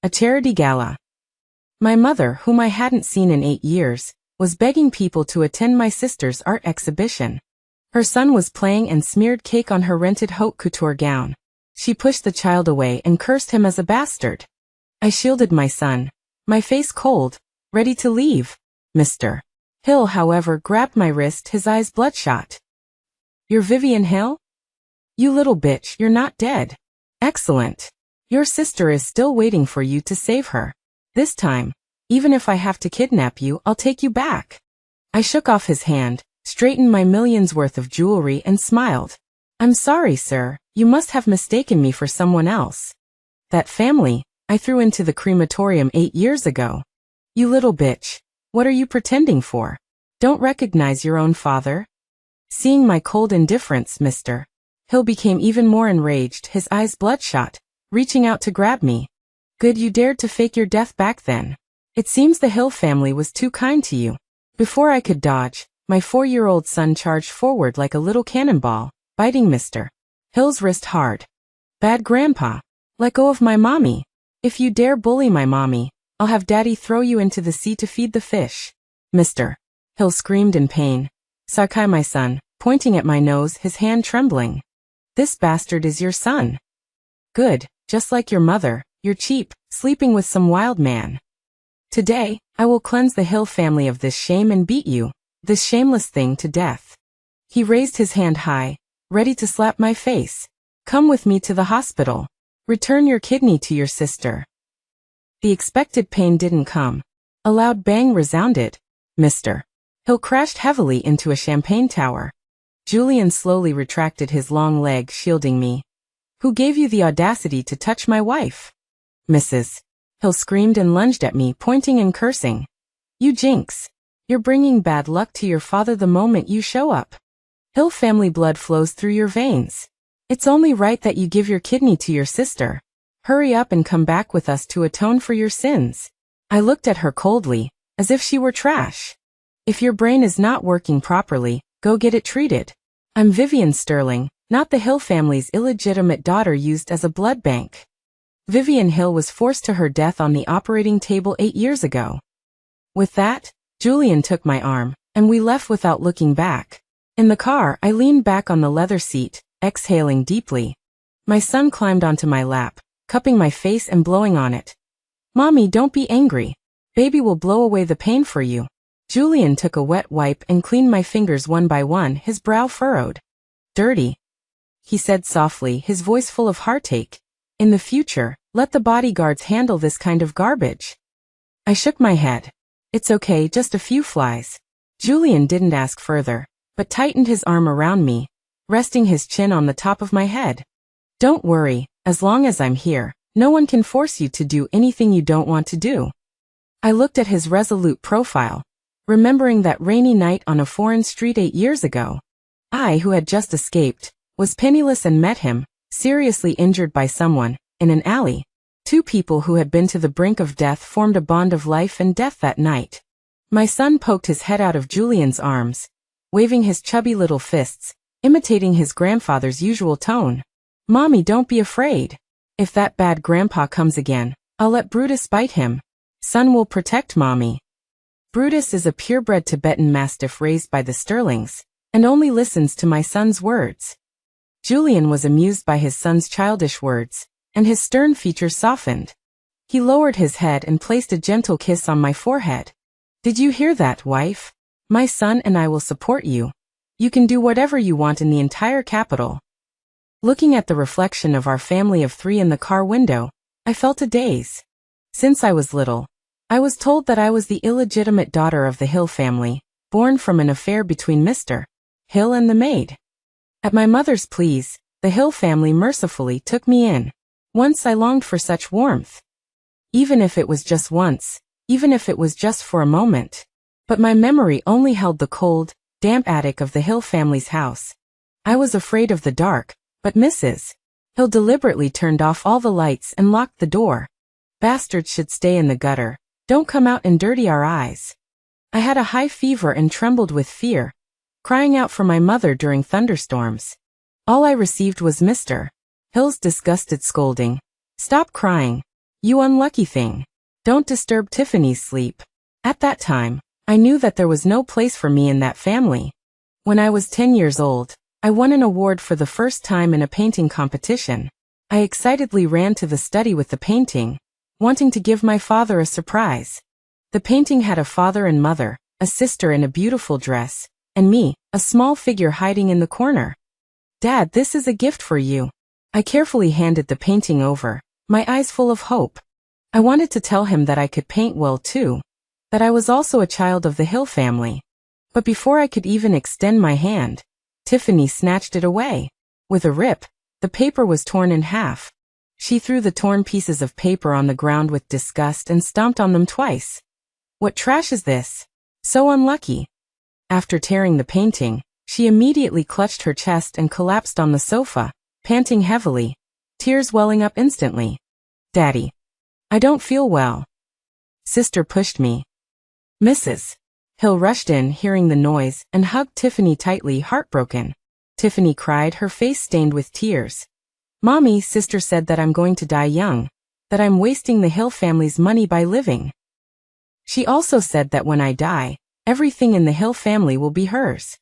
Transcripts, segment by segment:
A charity gala. My mother, whom I hadn't seen in 8 years, was begging people to attend my sister's art exhibition. Her son was playing and smeared cake on her rented haute couture gown. She pushed the child away and cursed him as a bastard. I shielded my son, my face cold, ready to leave. Mr. Hill, however, grabbed my wrist, his eyes bloodshot. "You're Vivian Hill? You little bitch, you're not dead. Excellent. Your sister is still waiting for you to save her. This time, even if I have to kidnap you, I'll take you back." I shook off his hand, straightened my millions worth of jewelry and smiled. "I'm sorry, sir, you must have mistaken me for someone else. That family I threw into the crematorium 8 years ago. You little bitch, what are you pretending for? Don't recognize your own father?" Seeing my cold indifference, Mr. Hill became even more enraged, his eyes bloodshot, reaching out to grab me. "Good, you dared to fake your death back then. It seems the Hill family was too kind to you." Before I could dodge, my 4-year-old son charged forward like a little cannonball, biting Mr. Hill's wrist hard. "Bad grandpa, let go of my mommy. If you dare bully my mommy, I'll have daddy throw you into the sea to feed the fish." Mr. Hill screamed in pain. "Sakai, my son," pointing at my nose, his hand trembling. "This bastard is your son. Good, just like your mother, you're cheap, sleeping with some wild man. Today, I will cleanse the Hill family of this shame and beat you, this shameless thing, to death." He raised his hand high, ready to slap my face. "Come with me to the hospital. Return your kidney to your sister." The expected pain didn't come. A loud bang resounded. Mr. Hill crashed heavily into a champagne tower. Julian slowly retracted his long leg, shielding me. "Who gave you the audacity to touch my wife?" "Mrs. Hill screamed and lunged at me, pointing and cursing. "You jinx. You're bringing bad luck to your father the moment you show up. Hill family blood flows through your veins. It's only right that you give your kidney to your sister. Hurry up and come back with us to atone for your sins." I looked at her coldly, as if she were trash. "If your brain is not working properly, go get it treated. I'm Vivian Sterling, not the Hill family's illegitimate daughter used as a blood bank. Vivian Hill was forced to her death on the operating table 8 years ago." With that, Julian took my arm, and we left without looking back. In the car, I leaned back on the leather seat, exhaling deeply. My son climbed onto my lap, cupping my face and blowing on it. "Mommy, don't be angry. Baby will blow away the pain for you." Julian took a wet wipe and cleaned my fingers one by one, his brow furrowed. "Dirty," he said softly, his voice full of heartache. "In the future, let the bodyguards handle this kind of garbage." I shook my head. "It's okay, just a few flies." Julian didn't ask further, but tightened his arm around me, resting his chin on the top of my head. "Don't worry, as long as I'm here, no one can force you to do anything you don't want to do." I looked at his resolute profile, remembering that rainy night on a foreign street 8 years ago. I, who had just escaped, was penniless and met him, seriously injured by someone, in an alley. 2 people who had been to the brink of death formed a bond of life and death that night. My son poked his head out of Julian's arms, waving his chubby little fists, imitating his grandfather's usual tone. "Mommy, don't be afraid. If that bad grandpa comes again, I'll let Brutus bite him. Son will protect mommy." Brutus is a purebred Tibetan mastiff raised by the Sterlings, and only listens to my son's words. Julian was amused by his son's childish words, and his stern features softened. He lowered his head and placed a gentle kiss on my forehead. "Did you hear that, wife? My son and I will support you. You can do whatever you want in the entire capital." Looking at the reflection of our family of 3 in the car window, I felt a daze. Since I was little, I was told that I was the illegitimate daughter of the Hill family, born from an affair between Mr. Hill and the maid. At my mother's pleas, the Hill family mercifully took me in. Once I longed for such warmth. Even if it was just once, even if it was just for a moment. But my memory only held the cold, damp attic of the Hill family's house. I was afraid of the dark, but Mrs. Hill deliberately turned off all the lights and locked the door. "Bastards should stay in the gutter. Don't come out and dirty our eyes." I had a high fever and trembled with fear, crying out for my mother during thunderstorms. All I received was Mr. Hill's disgusted scolding. "Stop crying. You unlucky thing. Don't disturb Tiffany's sleep. At that time, I knew that there was no place for me in that family. When I was 10 years old, I won an award for the first time in a painting competition. I excitedly ran to the study with the painting, wanting to give my father a surprise. The painting had a father and mother, a sister in a beautiful dress, and me, a small figure hiding in the corner. Dad, this is a gift for you. I carefully handed the painting over, my eyes full of hope. I wanted to tell him that I could paint well too, that I was also a child of the Hill family. But before I could even extend my hand, Tiffany snatched it away. With a rip, the paper was torn in half. She threw the torn pieces of paper on the ground with disgust and stomped on them twice. What trash is this? So unlucky. After tearing the painting, she immediately clutched her chest and collapsed on the sofa, panting heavily, tears welling up instantly. Daddy. I don't feel well. Sister pushed me. Mrs. Hill rushed in, hearing the noise, and hugged Tiffany tightly, heartbroken. Tiffany cried, her face stained with tears. Mommy, sister said that I'm going to die young, that I'm wasting the Hill family's money by living. She also said that when I die, everything in the Hill family will be hers.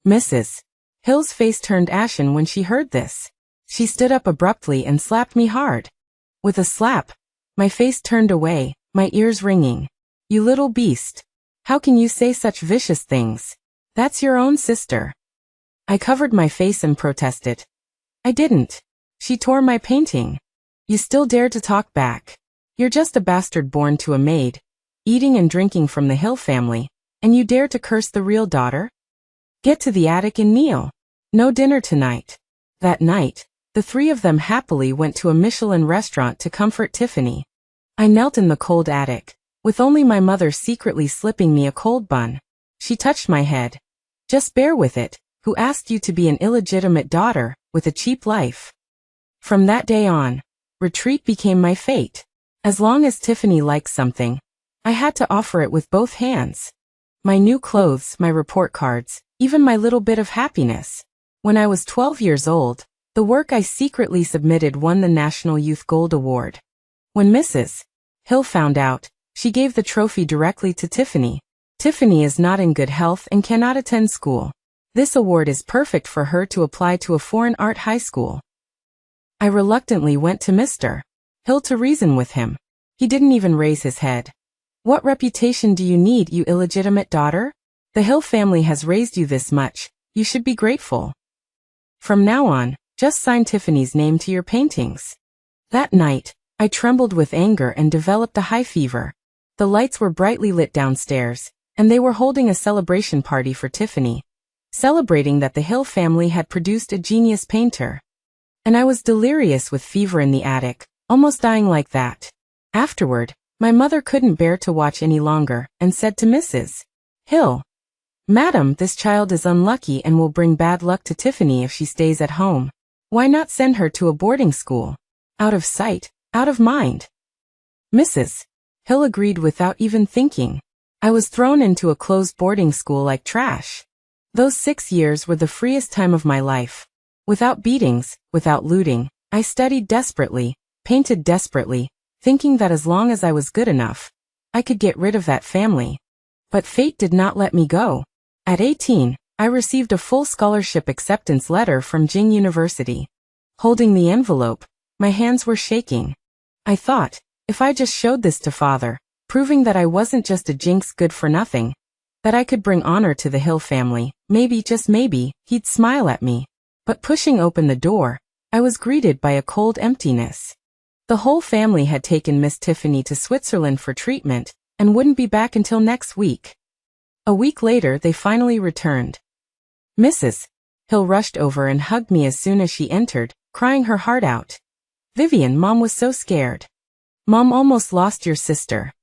Mrs. Hill's face turned ashen when she heard this. She stood up abruptly and slapped me hard. With a slap, my face turned away, my ears ringing. You little beast. How can you say such vicious things? That's your own sister. I covered my face and protested. I didn't. She tore my painting. You still dare to talk back. You're just a bastard born to a maid, eating and drinking from the Hill family, and you dare to curse the real daughter? Get to the attic and kneel. No dinner tonight. That night, the three of them happily went to a Michelin restaurant to comfort Tiffany. I knelt in the cold attic, with only my mother secretly slipping me a cold bun. She touched my head. Just bear with it. Who asked you to be an illegitimate daughter, with a cheap life? From that day on, retreat became my fate. As long as Tiffany liked something, I had to offer it with both hands. My new clothes, my report cards, even my little bit of happiness. When I was 12 years old, the work I secretly submitted won the National Youth Gold Award. When Mrs. Hill found out, she gave the trophy directly to Tiffany. Tiffany is not in good health and cannot attend school. This award is perfect for her to apply to a foreign art high school. I reluctantly went to Mr. Hill to reason with him. He didn't even raise his head. What reputation do you need, you illegitimate daughter? The Hill family has raised you this much. You should be grateful. From now on, just sign Tiffany's name to your paintings. That night, I trembled with anger and developed a high fever. The lights were brightly lit downstairs, and they were holding a celebration party for Tiffany, celebrating that the Hill family had produced a genius painter. And I was delirious with fever in the attic, almost dying like that. Afterward, my mother couldn't bear to watch any longer, and said to Mrs. Hill, Madam, this child is unlucky and will bring bad luck to Tiffany if she stays at home. Why not send her to a boarding school? Out of sight, out of mind. Mrs. Hill agreed without even thinking. I was thrown into a closed boarding school like trash. Those 6 years were the freest time of my life. Without beatings, without looting, I studied desperately, painted desperately, thinking that as long as I was good enough, I could get rid of that family. But fate did not let me go. At 18, I received a full scholarship acceptance letter from Jing University. Holding the envelope, my hands were shaking. I thought, if I just showed this to Father, proving that I wasn't just a jinx good for nothing, that I could bring honor to the Hill family, maybe, just maybe, he'd smile at me. But pushing open the door, I was greeted by a cold emptiness. The whole family had taken Miss Tiffany to Switzerland for treatment, and wouldn't be back until next week. A week later they finally returned. Mrs. Hill rushed over and hugged me as soon as she entered, crying her heart out. Vivian, Mom was so scared. Mom almost lost your sister.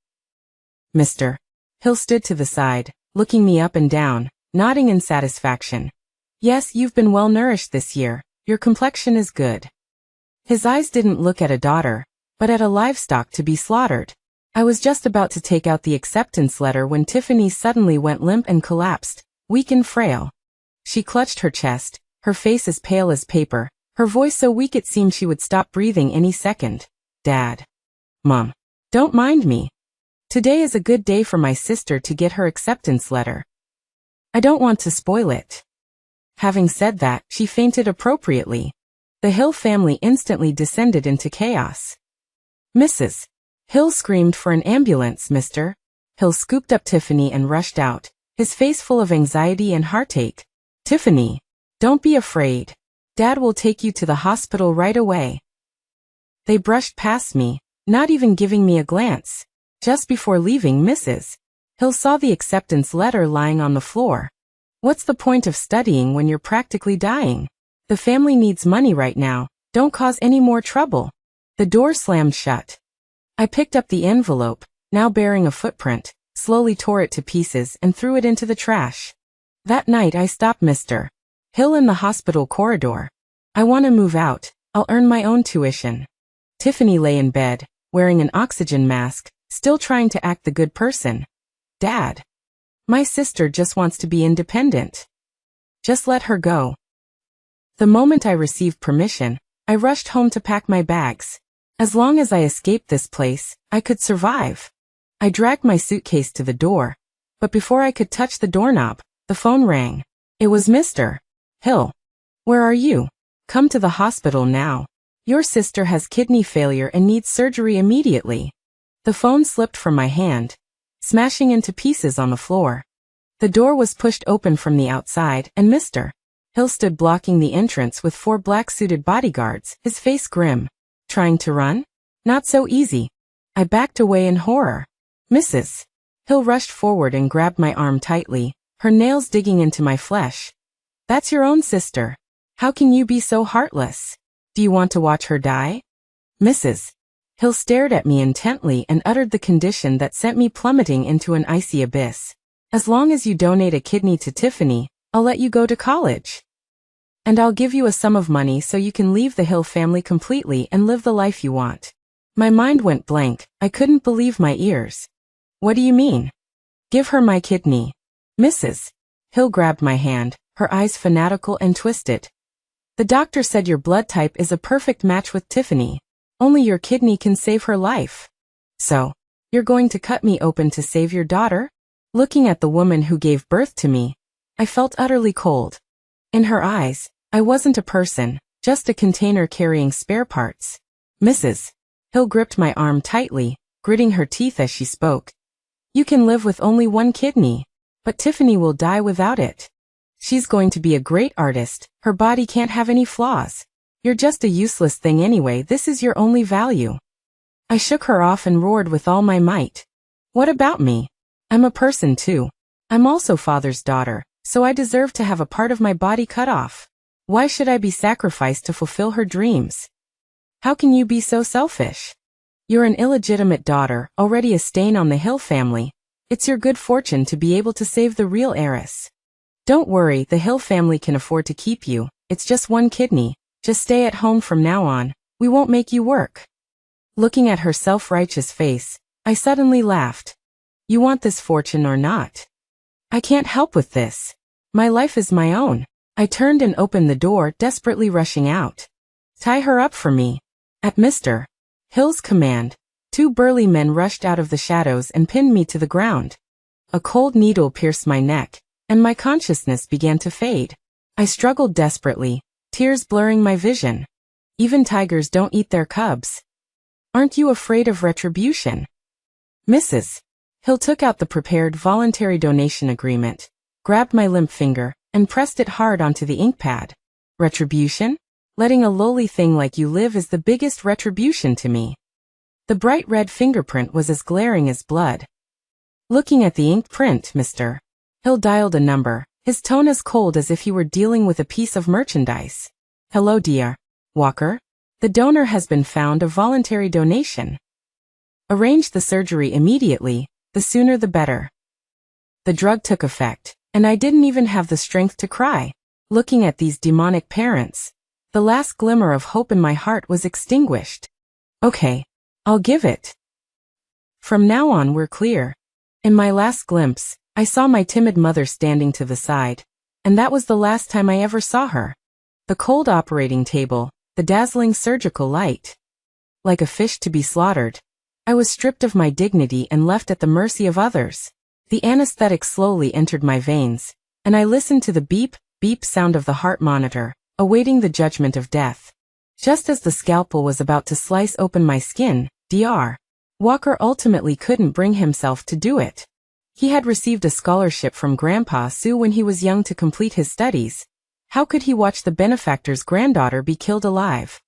Mr. Hill stood to the side, looking me up and down, nodding in satisfaction. Yes, you've been well nourished this year. Your complexion is good. His eyes didn't look at a daughter, but at a livestock to be slaughtered. I was just about to take out the acceptance letter when Tiffany suddenly went limp and collapsed, weak and frail. She clutched her chest, her face as pale as paper, her voice so weak it seemed she would stop breathing any second. Dad. Mom, don't mind me. Today is a good day for my sister to get her acceptance letter. I don't want to spoil it. Having said that, she fainted appropriately. The Hill family instantly descended into chaos. Mrs. Hill screamed for an ambulance, Mr. Hill scooped up Tiffany and rushed out, his face full of anxiety and heartache. Tiffany, don't be afraid. Dad will take you to the hospital right away. They brushed past me, not even giving me a glance. Just before leaving, Mrs. Hill saw the acceptance letter lying on the floor. What's the point of studying when you're practically dying? The family needs money right now. Don't cause any more trouble. The door slammed shut. I picked up the envelope, now bearing a footprint, slowly tore it to pieces and threw it into the trash. That night I stopped Mr. Hill in the hospital corridor. I want to move out. I'll earn my own tuition. Tiffany lay in bed, wearing an oxygen mask, still trying to act the good person. Dad. My sister just wants to be independent. Just let her go. The moment I received permission, I rushed home to pack my bags. As long as I escaped this place, I could survive. I dragged my suitcase to the door, but before I could touch the doorknob, the phone rang. It was Mr. Hill. Where are you? Come to the hospital now. Your sister has kidney failure and needs surgery immediately. The phone slipped from my hand, smashing into pieces on the floor. The door was pushed open from the outside, and Mr. Hill stood blocking the entrance with 4 black-suited bodyguards, his face grim. Trying to run? Not so easy. I backed away in horror. Mrs. Hill rushed forward and grabbed my arm tightly, her nails digging into my flesh. That's your own sister. How can you be so heartless? Do you want to watch her die? Mrs. Hill stared at me intently and uttered the condition that sent me plummeting into an icy abyss. As long as you donate a kidney to Tiffany, I'll let you go to college. And I'll give you a sum of money so you can leave the Hill family completely and live the life you want. My mind went blank. I couldn't believe my ears. What do you mean? Give her my kidney. Mrs. Hill grabbed my hand, her eyes fanatical and twisted. The doctor said your blood type is a perfect match with Tiffany. Only your kidney can save her life. So, you're going to cut me open to save your daughter? Looking at the woman who gave birth to me, I felt utterly cold. In her eyes, I wasn't a person, just a container carrying spare parts. Mrs. Hill gripped my arm tightly, gritting her teeth as she spoke. You can live with only one kidney, but Tiffany will die without it. She's going to be a great artist. Her body can't have any flaws. You're just a useless thing anyway. This is your only value. I shook her off and roared with all my might. What about me? I'm a person too. I'm also father's daughter, so I deserve to have a part of my body cut off. Why should I be sacrificed to fulfill her dreams? How can you be so selfish? You're an illegitimate daughter, already a stain on the Hill family. It's your good fortune to be able to save the real heiress. Don't worry, the Hill family can afford to keep you. It's just one kidney. Just stay at home from now on. We won't make you work. Looking at her self-righteous face, I suddenly laughed. You want this fortune or not? I can't help with this. My life is my own. I turned and opened the door, desperately rushing out. Tie her up for me. At Mr. Hill's command, 2 burly men rushed out of the shadows and pinned me to the ground. A cold needle pierced my neck, and my consciousness began to fade. I struggled desperately, tears blurring my vision. Even tigers don't eat their cubs. Aren't you afraid of retribution? Mrs. Hill took out the prepared voluntary donation agreement, grabbed my limp finger, and pressed it hard onto the ink pad. Retribution? Letting a lowly thing like you live is the biggest retribution to me. The bright red fingerprint was as glaring as blood. Looking at the ink print, Mr. Hill dialed a number, his tone as cold as if he were dealing with a piece of merchandise. Hello, dear Walker. The donor has been found, a voluntary donation. Arrange the surgery immediately, the sooner the better. The drug took effect, and I didn't even have the strength to cry. Looking at these demonic parents, the last glimmer of hope in my heart was extinguished. Okay, I'll give it. From now on we're clear. In my last glimpse, I saw my timid mother standing to the side, and that was the last time I ever saw her. The cold operating table, the dazzling surgical light. Like a fish to be slaughtered, I was stripped of my dignity and left at the mercy of others. The anesthetic slowly entered my veins, and I listened to the beep, beep sound of the heart monitor, awaiting the judgment of death. Just as the scalpel was about to slice open my skin, Dr. Walker ultimately couldn't bring himself to do it. He had received a scholarship from Grandpa Sue when he was young to complete his studies. How could he watch the benefactor's granddaughter be killed alive?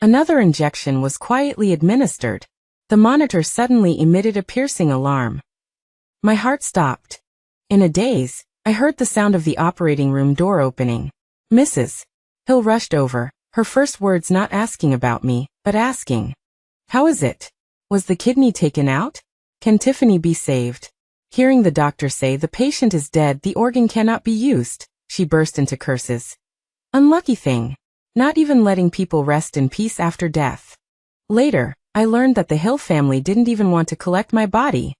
Another injection was quietly administered. The monitor suddenly emitted a piercing alarm. My heart stopped. In a daze, I heard the sound of the operating room door opening. Mrs. Hill rushed over, her first words not asking about me, but asking, "How is it? Was the kidney taken out? Can Tiffany be saved?" Hearing the doctor say the patient is dead, the organ cannot be used, she burst into curses. Unlucky thing. Not even letting people rest in peace after death. Later, I learned that the Hill family didn't even want to collect my body.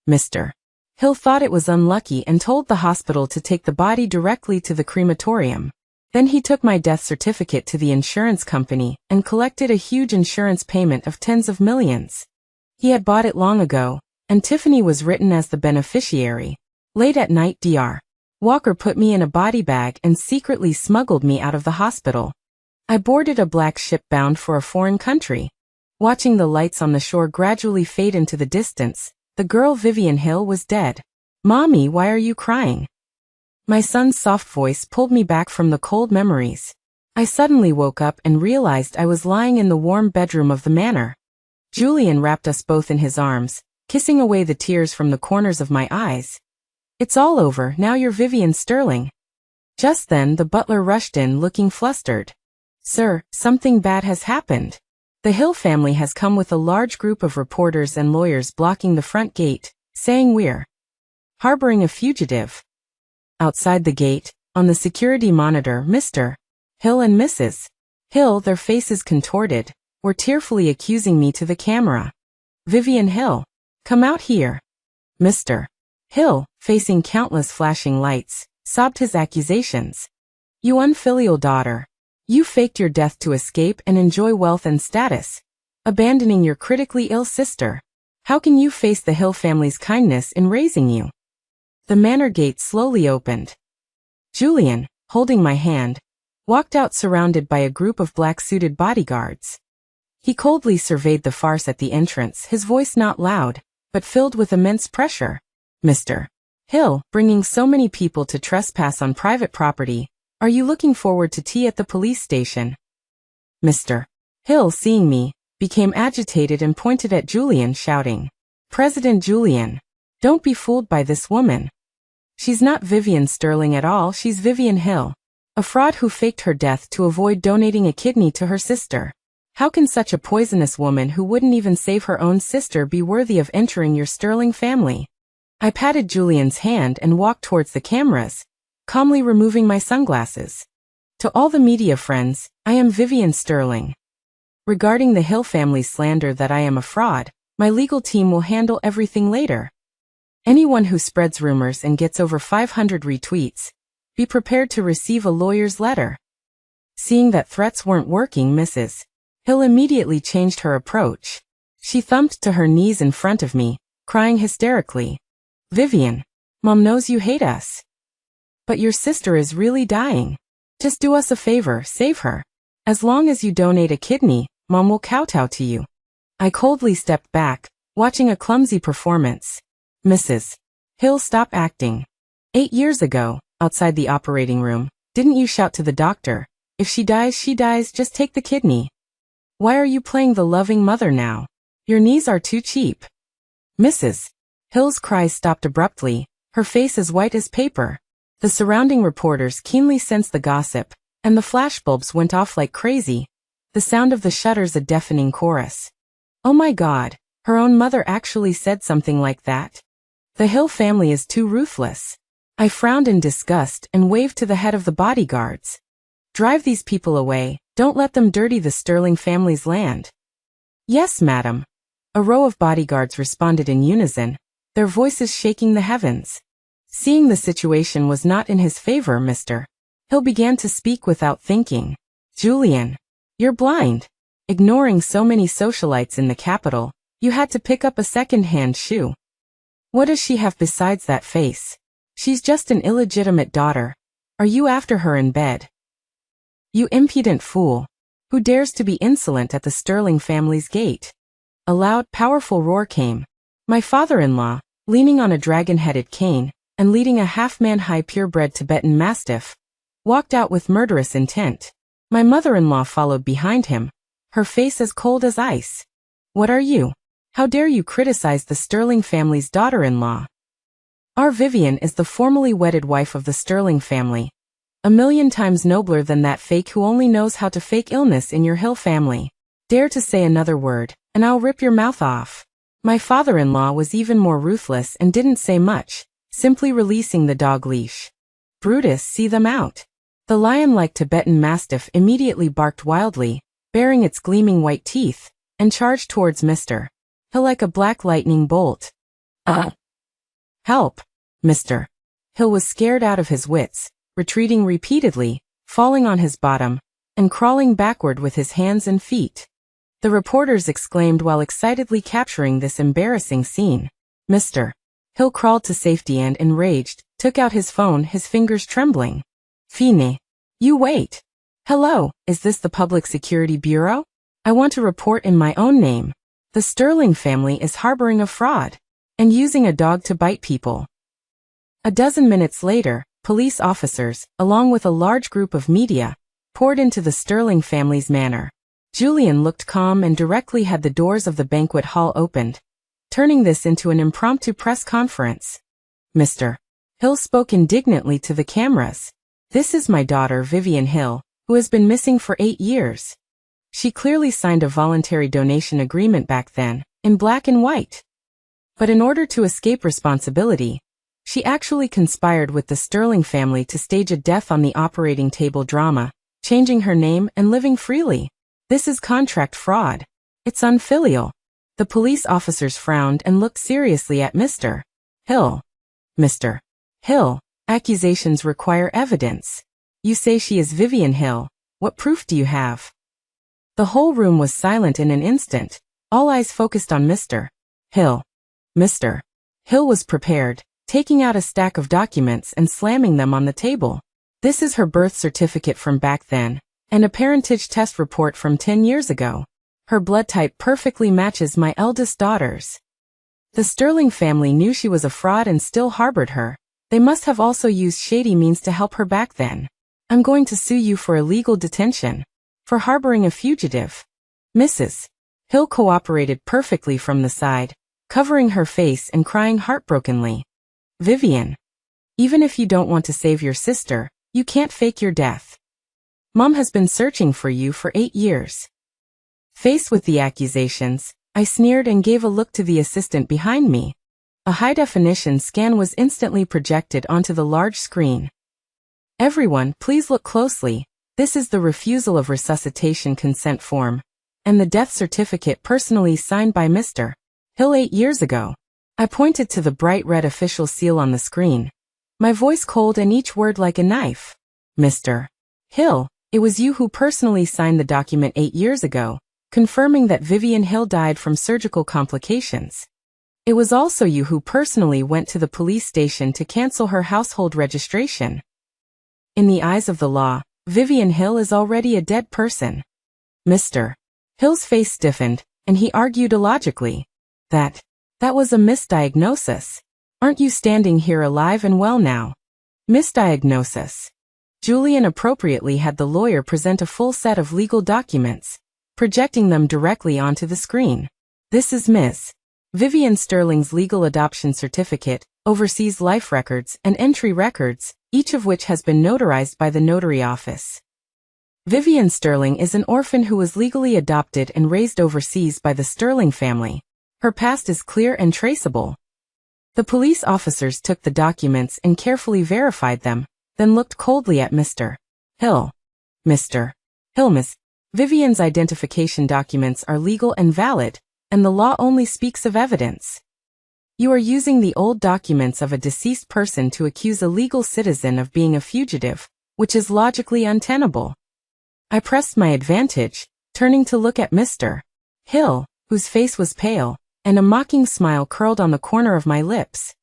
Mr. Hill thought it was unlucky and told the hospital to take the body directly to the crematorium. Then he took my death certificate to the insurance company and collected a huge insurance payment of tens of millions. He had bought it long ago, and Tiffany was written as the beneficiary. Late at night, Dr. Walker put me in a body bag and secretly smuggled me out of the hospital. I boarded a black ship bound for a foreign country. Watching the lights on the shore gradually fade into the distance, the girl Vivian Hill was dead. "Mommy, why are you crying?" My son's soft voice pulled me back from the cold memories. I suddenly woke up and realized I was lying in the warm bedroom of the manor. Julian wrapped us both in his arms, kissing away the tears from the corners of my eyes. "It's all over, now you're Vivian Sterling." Just then the butler rushed in looking flustered. "Sir, something bad has happened. The Hill family has come with a large group of reporters and lawyers blocking the front gate, saying we're harboring a fugitive." Outside the gate, on the security monitor, Mr. Hill and Mrs. Hill, their faces contorted, were tearfully accusing me to the camera. "Vivian Hill, come out here." Mr. Hill, facing countless flashing lights, sobbed his accusations. "You unfilial daughter. You faked your death to escape and enjoy wealth and status, abandoning your critically ill sister. How can you face the Hill family's kindness in raising you?" The manor gate slowly opened. Julian, holding my hand, walked out surrounded by a group of black-suited bodyguards. He coldly surveyed the farce at the entrance, his voice not loud, but filled with immense pressure. "Mr. Hill, bringing so many people to trespass on private property, are you looking forward to tea at the police station?" Mr. Hill, seeing me, became agitated and pointed at Julian, shouting, "President Julian, don't be fooled by this woman. She's not Vivian Sterling at all, she's Vivian Hill, a fraud who faked her death to avoid donating a kidney to her sister. How can such a poisonous woman who wouldn't even save her own sister be worthy of entering your Sterling family?" I patted Julian's hand and walked towards the cameras, calmly removing my sunglasses. "To all the media friends, I am Vivian Sterling. Regarding the Hill family's slander that I am a fraud, my legal team will handle everything later. Anyone who spreads rumors and gets over 500 retweets, be prepared to receive a lawyer's letter." Seeing that threats weren't working, Mrs. Hill immediately changed her approach. She thumped to her knees in front of me, crying hysterically, "Vivian, Mom knows you hate us. But your sister is really dying. Just do us a favor, save her. As long as you donate a kidney, Mom will kowtow to you." I coldly stepped back, watching a clumsy performance. "Mrs. Hill, stop acting. 8 years ago, outside the operating room, didn't you shout to the doctor, 'If she dies, just take the kidney'? Why are you playing the loving mother now? Your knees are too cheap." Mrs. Hill's cries stopped abruptly, her face as white as paper. The surrounding reporters keenly sensed the gossip, and the flashbulbs went off like crazy, the sound of the shutters a deafening chorus. Oh my God, her own mother actually said something like that. The Hill family is too ruthless. I frowned in disgust and waved to the head of the bodyguards. "Drive these people away, don't let them dirty the Sterling family's land." "Yes, madam." A row of bodyguards responded in unison, their voices shaking the heavens. Seeing the situation was not in his favor, Mr. Hill began to speak without thinking. "Julian, you're blind. Ignoring so many socialites in the capital, You had to pick up a second-hand shoe. What does she have besides that face? She's just an illegitimate daughter. Are you after her in bed? You impudent fool. Who dares to be insolent at the Sterling family's gate? A loud, powerful roar came. My father-in-law, leaning on a dragon-headed cane, and leading a half-man-high purebred Tibetan Mastiff, walked out with murderous intent. My mother-in-law followed behind him, her face as cold as ice. What are you? How dare you criticize the Sterling family's daughter-in-law? Our Vivian is the formerly wedded wife of the Sterling family, 1,000,000 times nobler than that fake who only knows how to fake illness in your Hill family. Dare to say another word, and I'll rip your mouth off. My father-in-law was even more ruthless and didn't say much, simply releasing the dog leash. Brutus, see them out. The lion-like Tibetan Mastiff immediately barked wildly, baring its gleaming white teeth, and charged towards Mr. Hill like a black lightning bolt. Help! Mr. Hill was scared out of his wits, retreating repeatedly, falling on his bottom, and crawling backward with his hands and feet. The reporters exclaimed while excitedly capturing this embarrassing scene. Mr. Hill crawled to safety and, enraged, took out his phone, his fingers trembling. Fine. You wait. Hello, is this the Public Security Bureau? I want to report in my own name. The Sterling family is harboring a fraud and using a dog to bite people. A dozen minutes later, police officers, along with a large group of media, poured into the Sterling family's manor. Julian looked calm and directly had the doors of the banquet hall opened, turning this into an impromptu press conference. Mr. Hill spoke indignantly to the cameras. This is my daughter Vivian Hill, who has been missing for 8 years. She clearly signed a voluntary donation agreement back then, in black and white. But in order to escape responsibility, she actually conspired with the Sterling family to stage a death on the operating table drama, changing her name and living freely. This is contract fraud. It's unfilial. The police officers frowned and looked seriously at Mr. Hill. Mr. Hill, accusations require evidence. You say she is Vivian Hill. What proof do you have? The whole room was silent in an instant, all eyes focused on Mr. Hill. Mr. Hill was prepared, taking out a stack of documents and slamming them on the table. This is her birth certificate from back then, and a parentage test report from 10 years ago. Her blood type perfectly matches my eldest daughter's. The Sterling family knew she was a fraud and still harbored her. They must have also used shady means to help her back then. I'm going to sue you for illegal detention, for harboring a fugitive. Mrs. Hill cooperated perfectly from the side, covering her face and crying heartbrokenly. Vivian, even if you don't want to save your sister, you can't fake your death. Mom has been searching for you for 8 years. Faced with the accusations, I sneered and gave a look to the assistant behind me. A high-definition scan was instantly projected onto the large screen. Everyone, please look closely. This is the refusal of resuscitation consent form, and the death certificate personally signed by Mr. Hill 8 years ago. I pointed to the bright red official seal on the screen, my voice cold and each word like a knife. Mr. Hill, it was you who personally signed the document 8 years ago, confirming that Vivian Hill died from surgical complications. It was also you who personally went to the police station to cancel her household registration. In the eyes of the law, Vivian Hill is already a dead person. Mr. Hill's face stiffened, and he argued illogically. That was a misdiagnosis. Aren't you standing here alive and well now? Misdiagnosis. Julian appropriately had the lawyer present a full set of legal documents, projecting them directly onto the screen. This is Ms. Vivian Sterling's legal adoption certificate, overseas life records and entry records, each of which has been notarized by the notary office. Vivian Sterling is an orphan who was legally adopted and raised overseas by the Sterling family. Her past is clear and traceable. The police officers took the documents and carefully verified them, then looked coldly at Mr. Hill. Mr. Hill, Ms. Vivian's identification documents are legal and valid, and the law only speaks of evidence. You are using the old documents of a deceased person to accuse a legal citizen of being a fugitive, which is logically untenable. I pressed my advantage, turning to look at Mr. Hill, whose face was pale, and a mocking smile curled on the corner of my lips.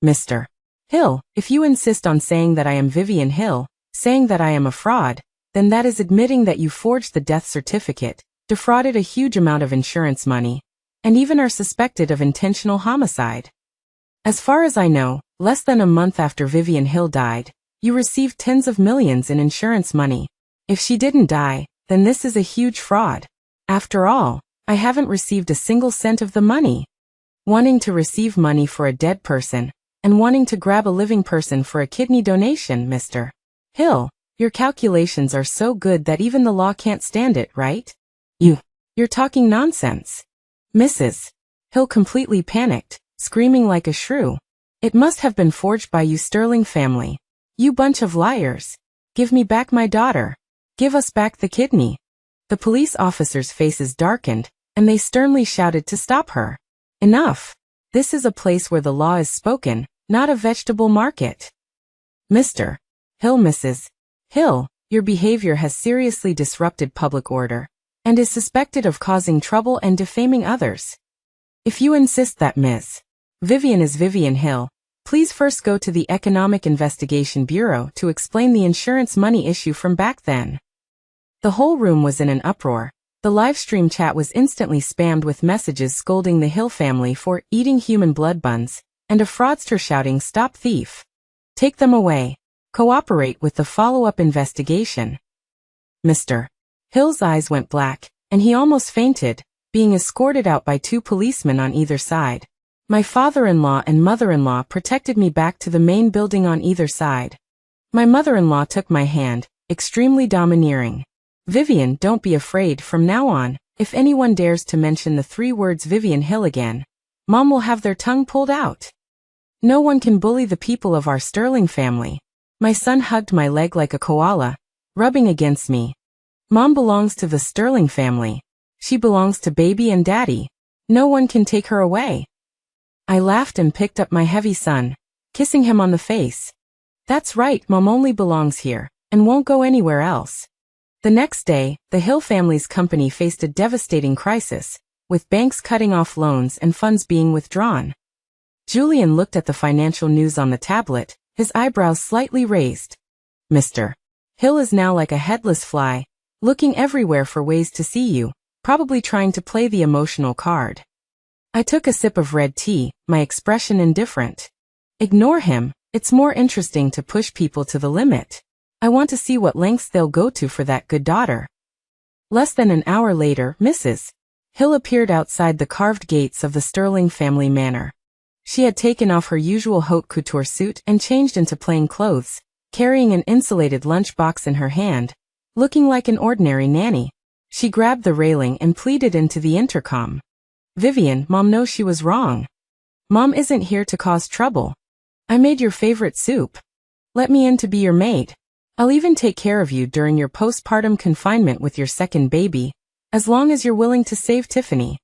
Mr. Hill, if you insist on saying that I am Vivian Hill, saying that I am a fraud, then that is admitting that you forged the death certificate, defrauded a huge amount of insurance money, and even are suspected of intentional homicide. As far as I know, less than a month after Vivian Hill died, you received tens of millions in insurance money. If she didn't die, then this is a huge fraud. After all, I haven't received a single cent of the money. Wanting to receive money for a dead person, and wanting to grab a living person for a kidney donation, Mr. Hill, your calculations are so good that even the law can't stand it, right? You're talking nonsense. Mrs. Hill completely panicked, screaming like a shrew. It must have been forged by you Sterling family. You bunch of liars. Give me back my daughter. Give us back the kidney. The police officers' faces darkened, and they sternly shouted to stop her. Enough. This is a place where the law is spoken, not a vegetable market. Mr. Hill, Mrs. Hill, your behavior has seriously disrupted public order, and is suspected of causing trouble and defaming others. If you insist that Ms. Vivian is Vivian Hill, please first go to the Economic Investigation Bureau to explain the insurance money issue from back then. The whole room was in an uproar. The live stream chat was instantly spammed with messages scolding the Hill family for eating human blood buns, and a fraudster shouting, "Stop thief! Take them away! Cooperate with the follow-up investigation." Mr. Hill's eyes went black, and he almost fainted, being escorted out by two policemen on either side. My father-in-law and mother-in-law protected me back to the main building on either side. My mother-in-law took my hand, extremely domineering. "Vivian, don't be afraid. From now on, if anyone dares to mention the 3 words Vivian Hill again, Mom will have their tongue pulled out. No one can bully the people of our Sterling family." My son hugged my leg like a koala, rubbing against me. "Mom belongs to the Sterling family. She belongs to baby and daddy. No one can take her away." I laughed and picked up my heavy son, kissing him on the face. "That's right, Mom only belongs here, and won't go anywhere else." The next day, the Hill family's company faced a devastating crisis, with banks cutting off loans and funds being withdrawn. Julian looked at the financial news on the tablet, his eyebrows slightly raised. "Mr. Hill is now like a headless fly, looking everywhere for ways to see you, probably trying to play the emotional card." I took a sip of red tea, my expression indifferent. Ignore him, it's more interesting to push people to the limit. I want to see what lengths they'll go to for that good daughter. Less than an hour later, Mrs. Hill appeared outside the carved gates of the Sterling family manor. She had taken off her usual haute couture suit and changed into plain clothes, carrying an insulated lunchbox in her hand, looking like an ordinary nanny. She grabbed the railing and pleaded into the intercom. "Vivian, Mom knows she was wrong. Mom isn't here to cause trouble. I made your favorite soup. Let me in to be your maid. I'll even take care of you during your postpartum confinement with your second baby, as long as you're willing to save Tiffany."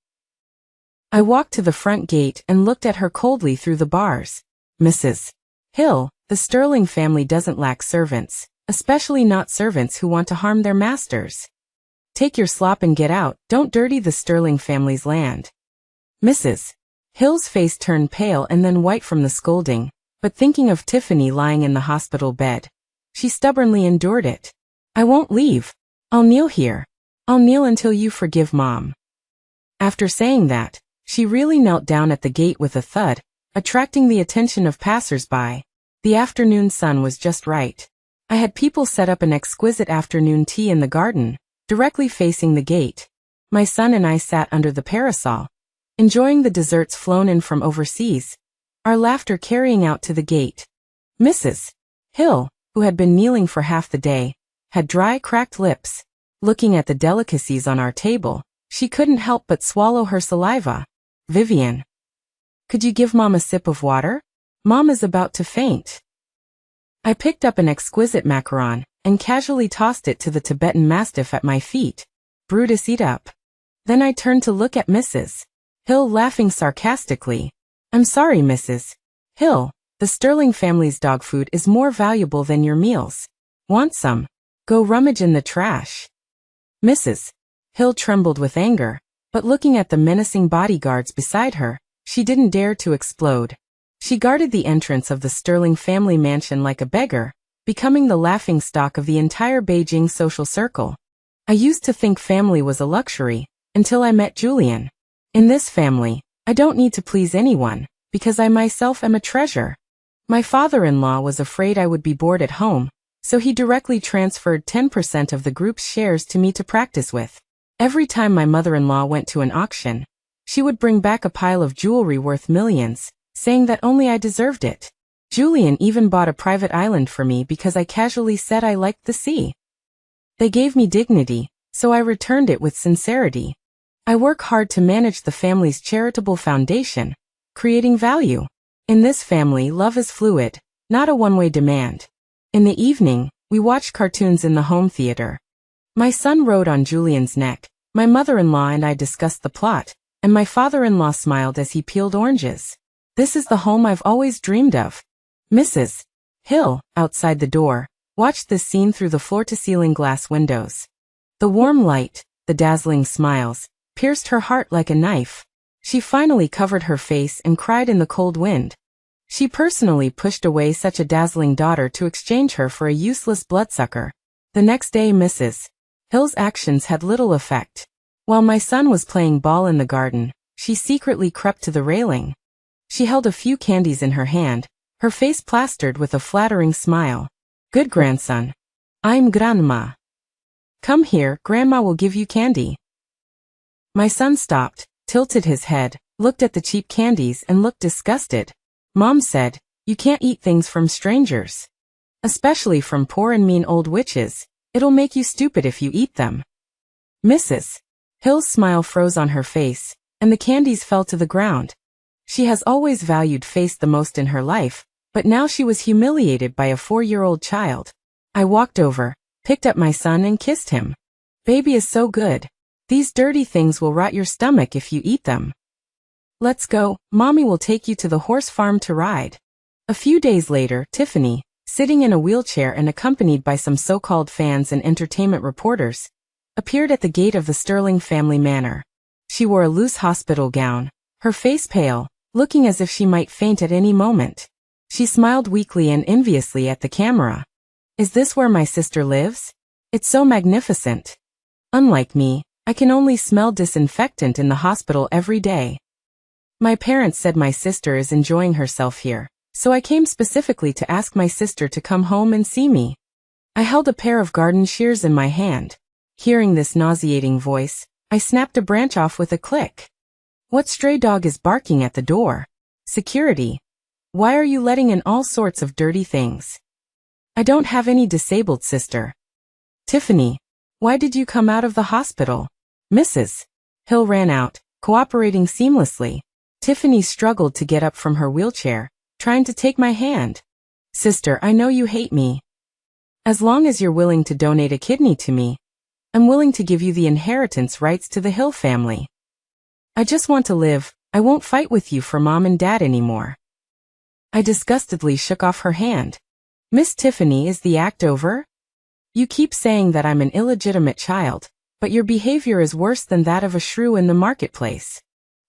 I walked to the front gate and looked at her coldly through the bars. "Mrs. Hill, the Sterling family doesn't lack servants, especially not servants who want to harm their masters. Take your slop and get out, don't dirty the Sterling family's land." Mrs. Hill's face turned pale and then white from the scolding, but thinking of Tiffany lying in the hospital bed, she stubbornly endured it. "I won't leave. I'll kneel here. I'll kneel until you forgive Mom." After saying that, she really knelt down at the gate with a thud, attracting the attention of passers-by. The afternoon sun was just right. I had people set up an exquisite afternoon tea in the garden, directly facing the gate. My son and I sat under the parasol, enjoying the desserts flown in from overseas, our laughter carrying out to the gate. Mrs. Hill, who had been kneeling for half the day, had dry, cracked lips. Looking at the delicacies on our table, she couldn't help but swallow her saliva. "Vivian, could you give Mom a sip of water? Mom is about to faint." I picked up an exquisite macaron and casually tossed it to the Tibetan Mastiff at my feet. "Brutus, eat up." Then I turned to look at Mrs. Hill, laughing sarcastically. "I'm sorry, Mrs. Hill. The Sterling family's dog food is more valuable than your meals. Want some? Go rummage in the trash." Mrs. Hill trembled with anger. But looking at the menacing bodyguards beside her, she didn't dare to explode. She guarded the entrance of the Sterling family mansion like a beggar, becoming the laughingstock of the entire Beijing social circle. I used to think family was a luxury, until I met Julian. In this family, I don't need to please anyone, because I myself am a treasure. My father-in-law was afraid I would be bored at home, so he directly transferred 10% of the group's shares to me to practice with. Every time my mother-in-law went to an auction, she would bring back a pile of jewelry worth millions, saying that only I deserved it. Julian even bought a private island for me because I casually said I liked the sea. They gave me dignity, so I returned it with sincerity. I work hard to manage the family's charitable foundation, creating value. In this family, love is fluid, not a one-way demand. In the evening, we watched cartoons in the home theater. My son rode on Julian's neck, my mother-in-law and I discussed the plot, and my father-in-law smiled as he peeled oranges. This is the home I've always dreamed of. Mrs. Hill, outside the door, watched this scene through the floor-to-ceiling glass windows. The warm light, the dazzling smiles, pierced her heart like a knife. She finally covered her face and cried in the cold wind. She personally pushed away such a dazzling daughter to exchange her for a useless bloodsucker. The next day Mrs. Hill's actions had little effect. While my son was playing ball in the garden, she secretly crept to the railing. She held a few candies in her hand, her face plastered with a flattering smile. Good grandson. I'm grandma. Come here, grandma will give you candy. My son stopped, tilted his head, looked at the cheap candies and looked disgusted. Mom said, you can't eat things from strangers. Especially from poor and mean old witches. It'll make you stupid if you eat them. Mrs. Hill's smile froze on her face, and the candies fell to the ground. She has always valued face the most in her life, but now she was humiliated by a 4-year-old child. I walked over, picked up my son and kissed him. Baby is so good. These dirty things will rot your stomach if you eat them. Let's go, Mommy will take you to the horse farm to ride. A few days later, Tiffany, sitting in a wheelchair and accompanied by some so-called fans and entertainment reporters, appeared at the gate of the Sterling family manor. She wore a loose hospital gown, her face pale, looking as if she might faint at any moment. She smiled weakly and enviously at the camera. Is this where my sister lives? It's so magnificent. Unlike me, I can only smell disinfectant in the hospital every day. My parents said my sister is enjoying herself here, so I came specifically to ask my sister to come home and see me. I held a pair of garden shears in my hand. Hearing this nauseating voice, I snapped a branch off with a click. What stray dog is barking at the door? Security. Why are you letting in all sorts of dirty things? I don't have any disabled sister. Tiffany. Why did you come out of the hospital? Mrs. Hill ran out, cooperating seamlessly. Tiffany struggled to get up from her wheelchair, trying to take my hand. Sister, I know you hate me. As long as you're willing to donate a kidney to me, I'm willing to give you the inheritance rights to the Hill family. I just want to live. I won't fight with you for Mom and Dad anymore. I disgustedly shook off her hand. Miss Tiffany, is the act over? You keep saying that I'm an illegitimate child, but your behavior is worse than that of a shrew in the marketplace.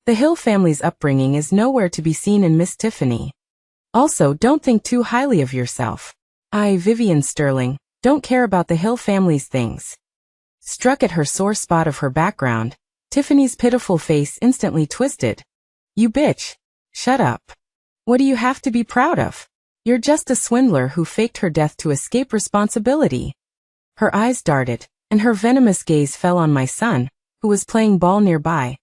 The Hill family's upbringing is nowhere to be seen in Miss Tiffany. Also, don't think too highly of yourself. I, Vivian Sterling, don't care about the Hill family's things. Struck at her sore spot of her background, Tiffany's pitiful face instantly twisted. You bitch. Shut up. What do you have to be proud of? You're just a swindler who faked her death to escape responsibility. Her eyes darted, and her venomous gaze fell on my son, who was playing ball nearby.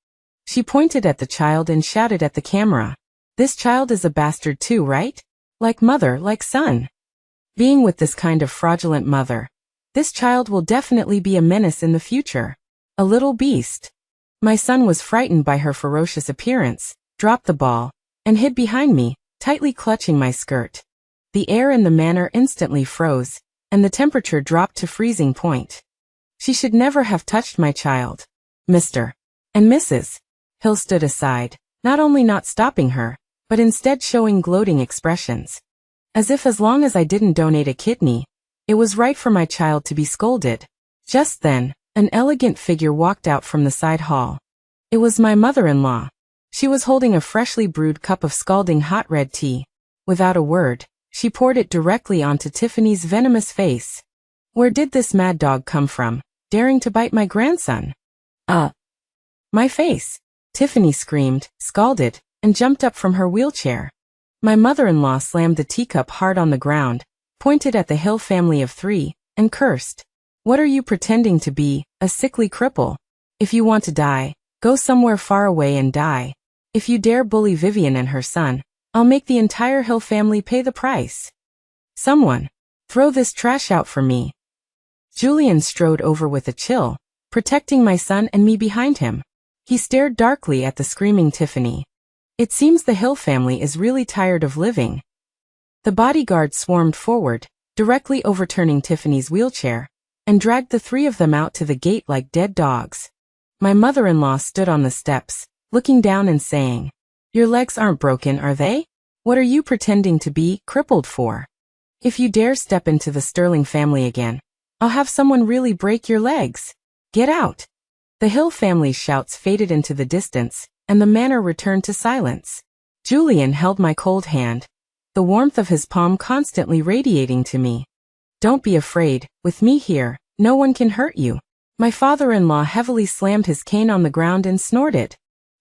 She pointed at the child and shouted at the camera. This child is a bastard too, right? Like mother, like son. Being with this kind of fraudulent mother, this child will definitely be a menace in the future. A little beast. My son was frightened by her ferocious appearance, dropped the ball, and hid behind me, tightly clutching my skirt. The air in the manor instantly froze, and the temperature dropped to freezing point. She should never have touched my child. Mr. and Mrs. Hill stood aside, not only not stopping her, but instead showing gloating expressions. As if as long as I didn't donate a kidney, it was right for my child to be scolded. Just then, an elegant figure walked out from the side hall. It was my mother-in-law. She was holding a freshly brewed cup of scalding hot red tea. Without a word, she poured it directly onto Tiffany's venomous face. Where did this mad dog come from, daring to bite my grandson? My face! Tiffany screamed, scalded, and jumped up from her wheelchair. My mother-in-law slammed the teacup hard on the ground, pointed at the Hill family of 3, and cursed. What are you pretending to be, a sickly cripple? If you want to die, go somewhere far away and die. If you dare bully Vivian and her son, I'll make the entire Hill family pay the price. Someone, throw this trash out for me. Julian strode over with a chill, protecting my son and me behind him. He stared darkly at the screaming Tiffany. It seems the Hill family is really tired of living. The bodyguard swarmed forward, directly overturning Tiffany's wheelchair, and dragged the 3 of them out to the gate like dead dogs. My mother-in-law stood on the steps, looking down and saying, "Your legs aren't broken, are they? What are you pretending to be crippled for? If you dare step into the Sterling family again, I'll have someone really break your legs. Get out." The Hill family's shouts faded into the distance, and the manor returned to silence. Julian held my cold hand, the warmth of his palm constantly radiating to me. "Don't be afraid, with me here, no one can hurt you." My father-in-law heavily slammed his cane on the ground and snorted.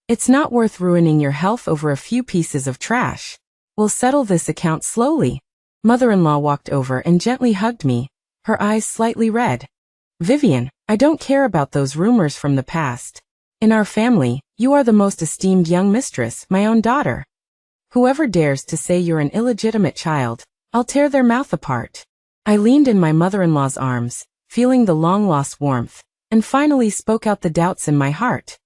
"It's not worth ruining your health over a few pieces of trash. We'll settle this account slowly." Mother-in-law walked over and gently hugged me, her eyes slightly red. "Vivian, I don't care about those rumors from the past. In our family, you are the most esteemed young mistress, my own daughter. Whoever dares to say you're an illegitimate child, I'll tear their mouth apart." I leaned in my mother-in-law's arms, feeling the long-lost warmth, and finally spoke out the doubts in my heart.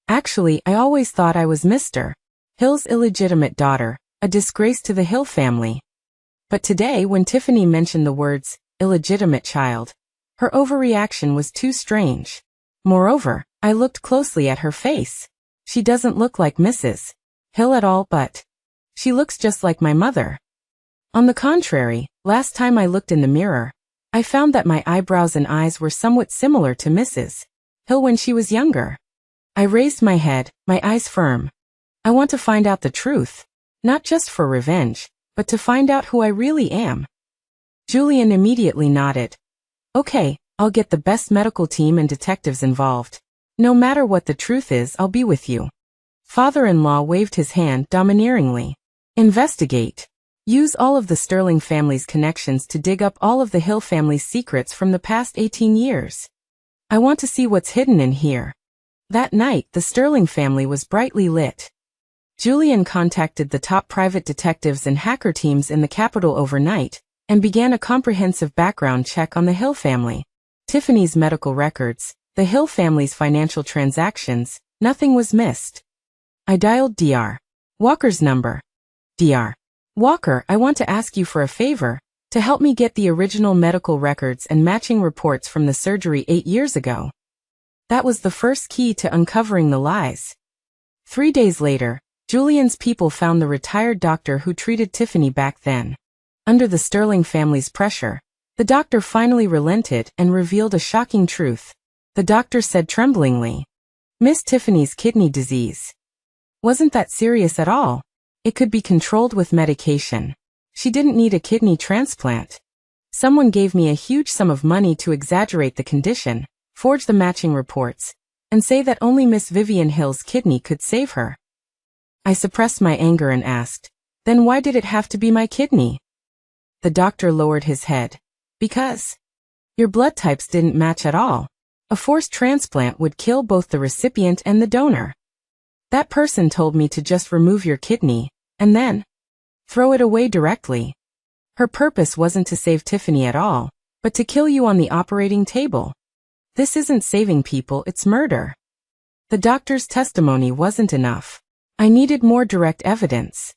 "Actually, I always thought I was Mr. Hill's illegitimate daughter, a disgrace to the Hill family." But today, when Tiffany mentioned the words, illegitimate child, her overreaction was too strange. Moreover, I looked closely at her face. She doesn't look like Mrs. Hill at all, but she looks just like my mother. On the contrary, last time I looked in the mirror, I found that my eyebrows and eyes were somewhat similar to Mrs. Hill when she was younger. I raised my head, my eyes firm. I want to find out the truth, not just for revenge, but to find out who I really am. Julian immediately nodded. "Okay, I'll get the best medical team and detectives involved. No matter what the truth is, I'll be with you." Father-in-law waved his hand domineeringly. "Investigate. Use all of the Sterling family's connections to dig up all of the Hill family's secrets from the past 18 years. I want to see what's hidden in here." That night, the Sterling family was brightly lit. Julian contacted the top private detectives and hacker teams in the capital overnight, and began a comprehensive background check on the Hill family. Tiffany's medical records, the Hill family's financial transactions, nothing was missed. I dialed Dr. Walker's number. "Dr. Walker, I want to ask you for a favor, to help me get the original medical records and matching reports from the surgery 8 years ago." That was the first key to uncovering the lies. 3 days later, Julian's people found the retired doctor who treated Tiffany back then. Under the Sterling family's pressure, the doctor finally relented and revealed a shocking truth. The doctor said tremblingly, "Miss Tiffany's kidney disease wasn't that serious at all. It could be controlled with medication. She didn't need a kidney transplant. Someone gave me a huge sum of money to exaggerate the condition, forge the matching reports, and say that only Miss Vivian Hill's kidney could save her." I suppressed my anger and asked, "Then why did it have to be my kidney?" The doctor lowered his head. "Because your blood types didn't match at all. A forced transplant would kill both the recipient and the donor. That person told me to just remove your kidney, and then throw it away directly. Her purpose wasn't to save Tiffany at all, but to kill you on the operating table. This isn't saving people, it's murder." The doctor's testimony wasn't enough. I needed more direct evidence.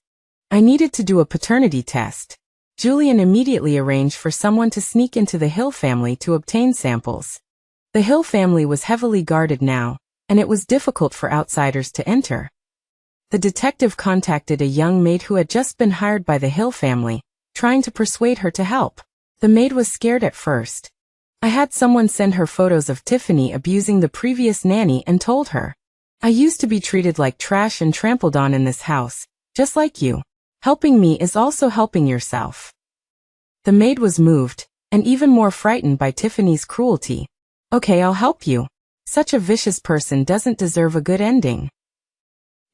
I needed to do a paternity test. Julian immediately arranged for someone to sneak into the Hill family to obtain samples. The Hill family was heavily guarded now, and it was difficult for outsiders to enter. The detective contacted a young maid who had just been hired by the Hill family, trying to persuade her to help. The maid was scared at first. I had someone send her photos of Tiffany abusing the previous nanny and told her, I used to be treated like trash and trampled on in this house, just like you. Helping me is also helping yourself." The maid was moved, and even more frightened by Tiffany's cruelty. "Okay, I'll help you. Such a vicious person doesn't deserve a good ending."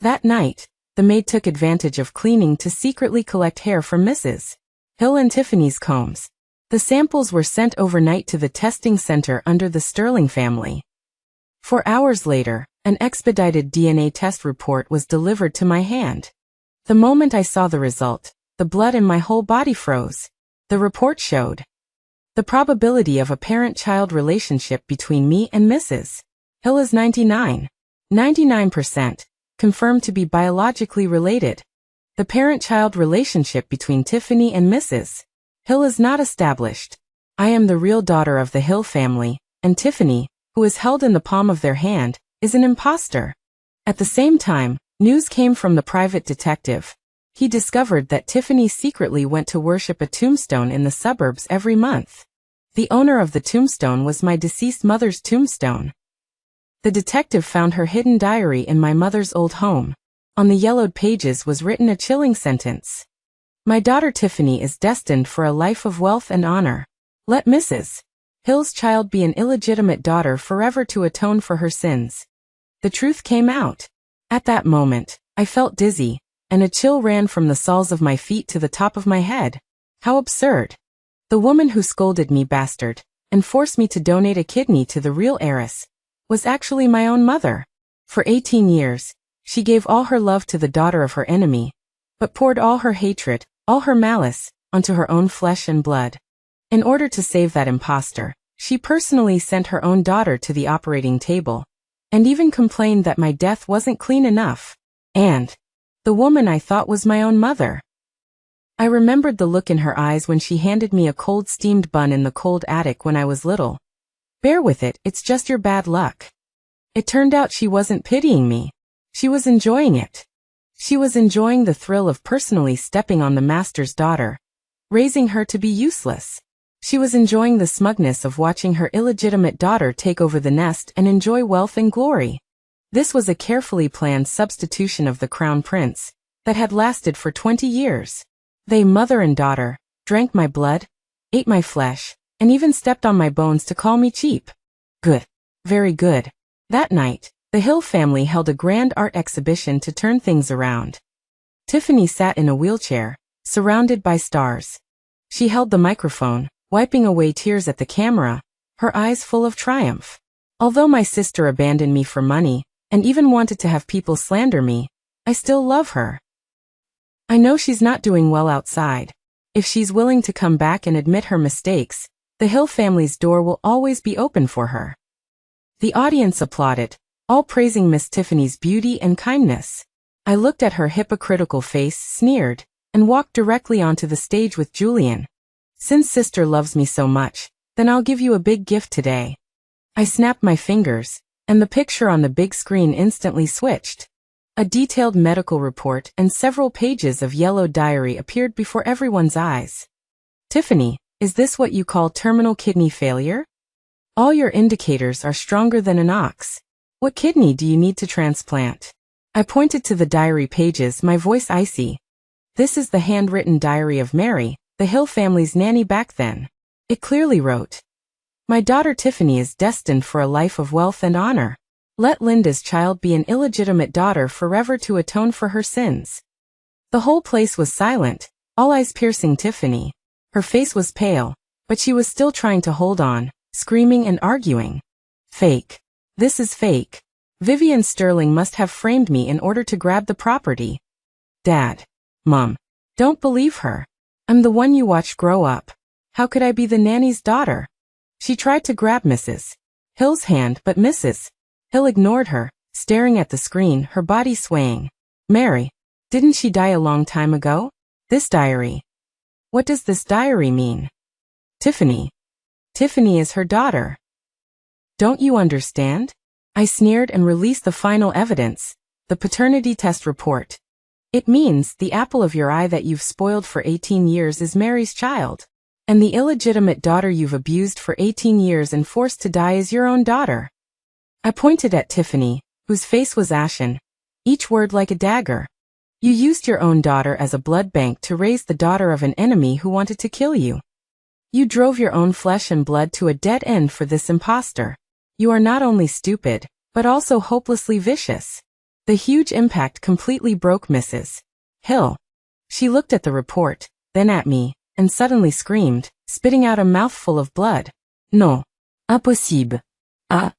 That night, the maid took advantage of cleaning to secretly collect hair from Mrs. Hill and Tiffany's combs. The samples were sent overnight to the testing center under the Sterling family. 4 hours later, an expedited DNA test report was delivered to my hand. The moment I saw the result, the blood in my whole body froze. The report showed the probability of a parent-child relationship between me and Mrs. Hill is 99% confirmed to be biologically related. The parent-child relationship between Tiffany and Mrs. Hill is not established. I am the real daughter of the Hill family, and Tiffany, who is held in the palm of their hand, is an imposter. At the same time, news came from the private detective. He discovered that Tiffany secretly went to worship a tombstone in the suburbs every month. The owner of the tombstone was my deceased mother's tombstone. The detective found her hidden diary in my mother's old home. On the yellowed pages was written a chilling sentence. "My daughter Tiffany is destined for a life of wealth and honor. Let Mrs. Hill's child be an illegitimate daughter forever to atone for her sins." The truth came out. At that moment, I felt dizzy, and a chill ran from the soles of my feet to the top of my head. How absurd. The woman who scolded me bastard, and forced me to donate a kidney to the real heiress, was actually my own mother. For 18 years, she gave all her love to the daughter of her enemy, but poured all her hatred, all her malice, onto her own flesh and blood. In order to save that impostor, she personally sent her own daughter to the operating table, and even complained that my death wasn't clean enough. And the woman I thought was my own mother. I remembered the look in her eyes when she handed me a cold steamed bun in the cold attic when I was little. "Bear with it, it's just your bad luck." It turned out she wasn't pitying me. She was enjoying it. She was enjoying the thrill of personally stepping on the master's daughter, raising her to be useless. She was enjoying the smugness of watching her illegitimate daughter take over the nest and enjoy wealth and glory. This was a carefully planned substitution of the crown prince that had lasted for 20 years. They, mother and daughter, drank my blood, ate my flesh, and even stepped on my bones to call me cheap. Good. Very good. That night, the Hill family held a grand art exhibition to turn things around. Tiffany sat in a wheelchair, surrounded by stars. She held the microphone, wiping away tears at the camera, her eyes full of triumph. Although my sister abandoned me for money, and even wanted to have people slander me, I still love her. I know she's not doing well outside. If she's willing to come back and admit her mistakes, the Hill family's door will always be open for her. The audience applauded, all praising Miss Tiffany's beauty and kindness. I looked at her hypocritical face, sneered, and walked directly onto the stage with Julian. "Since sister loves me so much, then I'll give you a big gift today." I snapped my fingers, and the picture on the big screen instantly switched. A detailed medical report and several pages of yellowed diary appeared before everyone's eyes. "Tiffany, is this what you call terminal kidney failure? All your indicators are stronger than an ox. What kidney do you need to transplant?" I pointed to the diary pages, my voice icy. This is the handwritten diary of Mary, the Hill family's nanny back then. It clearly wrote, "My daughter Tiffany is destined for a life of wealth and honor. Let Linda's child be an illegitimate daughter forever to atone for her sins." The whole place was silent, all eyes piercing Tiffany. Her face was pale, but she was still trying to hold on, screaming and arguing. "Fake. This is fake. Vivian Sterling must have framed me in order to grab the property. Dad. Mom. Don't believe her. I'm the one you watched grow up. How could I be the nanny's daughter?" She tried to grab Mrs. Hill's hand, but Mrs. Hill ignored her, staring at the screen, her body swaying. "Mary. Didn't she die a long time ago? This diary. What does this diary mean? Tiffany. Tiffany is her daughter. Don't you understand?" I sneered and released the final evidence, the paternity test report. "It means the apple of your eye that you've spoiled for 18 years is Mary's child. And the illegitimate daughter you've abused for 18 years and forced to die is your own daughter." I pointed at Tiffany, whose face was ashen, each word like a dagger. You used your own daughter as a blood bank to raise the daughter of an enemy who wanted to kill you. You drove your own flesh and blood to a dead end for this impostor. You are not only stupid, but also hopelessly vicious. The huge impact completely broke Mrs. Hill. She looked at the report, then at me, and suddenly screamed, spitting out a mouthful of blood. Non. Impossible. Ah.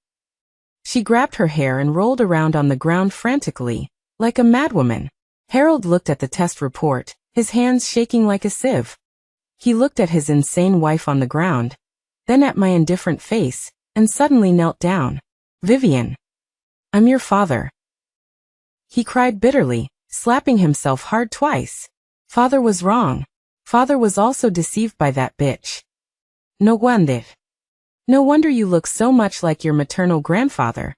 She grabbed her hair and rolled around on the ground frantically, like a madwoman. Harold looked at the test report, his hands shaking like a sieve. He looked at his insane wife on the ground, then at my indifferent face, and suddenly knelt down. Vivian. I'm your father. He cried bitterly, slapping himself hard twice. Father was wrong. Father was also deceived by that bitch. No wonder. No wonder you look so much like your maternal grandfather.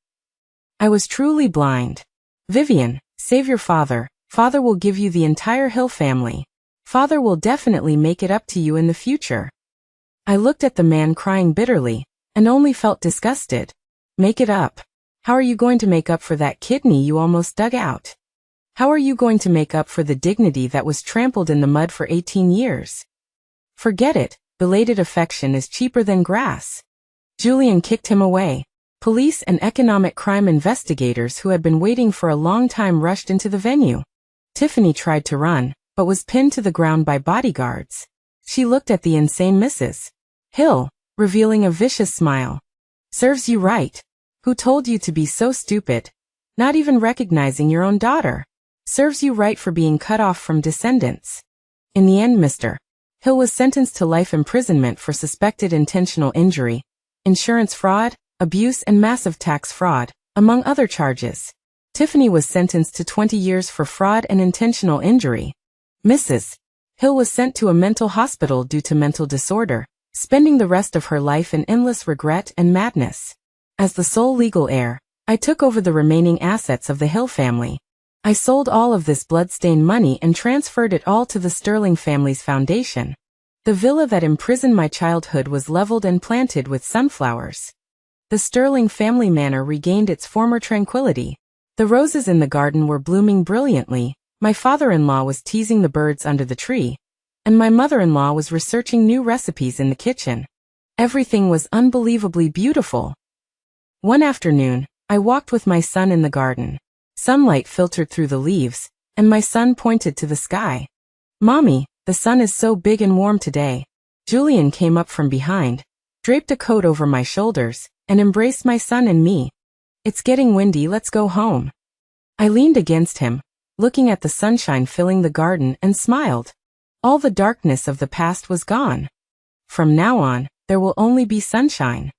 I was truly blind. Vivian, save your father. Father will give you the entire Hill family. Father will definitely make it up to you in the future. I looked at the man crying bitterly, and only felt disgusted. Make it up. How are you going to make up for that kidney you almost dug out? How are you going to make up for the dignity that was trampled in the mud for 18 years? Forget it, belated affection is cheaper than grass. Julian kicked him away. Police and economic crime investigators who had been waiting for a long time rushed into the venue. Tiffany tried to run, but was pinned to the ground by bodyguards. She looked at the insane Mrs. Hill, revealing a vicious smile. Serves you right. Who told you to be so stupid? Not even recognizing your own daughter. Serves you right for being cut off from descendants. In the end, Mr. Hill was sentenced to life imprisonment for suspected intentional injury, insurance fraud, abuse and massive tax fraud, among other charges. Tiffany was sentenced to 20 years for fraud and intentional injury. Mrs. Hill was sent to a mental hospital due to mental disorder, spending the rest of her life in endless regret and madness. As the sole legal heir, I took over the remaining assets of the Hill family. I sold all of this blood-stained money and transferred it all to the Sterling family's foundation. The villa that imprisoned my childhood was leveled and planted with sunflowers. The Sterling family manor regained its former tranquility. The roses in the garden were blooming brilliantly, my father-in-law was teasing the birds under the tree, and my mother-in-law was researching new recipes in the kitchen. Everything was unbelievably beautiful. One afternoon, I walked with my son in the garden. Sunlight filtered through the leaves, and my son pointed to the sky. Mommy, the sun is so big and warm today. Julian came up from behind, draped a coat over my shoulders, and embraced my son and me. It's getting windy, let's go home. I leaned against him, looking at the sunshine filling the garden, and smiled. All the darkness of the past was gone. From now on, there will only be sunshine.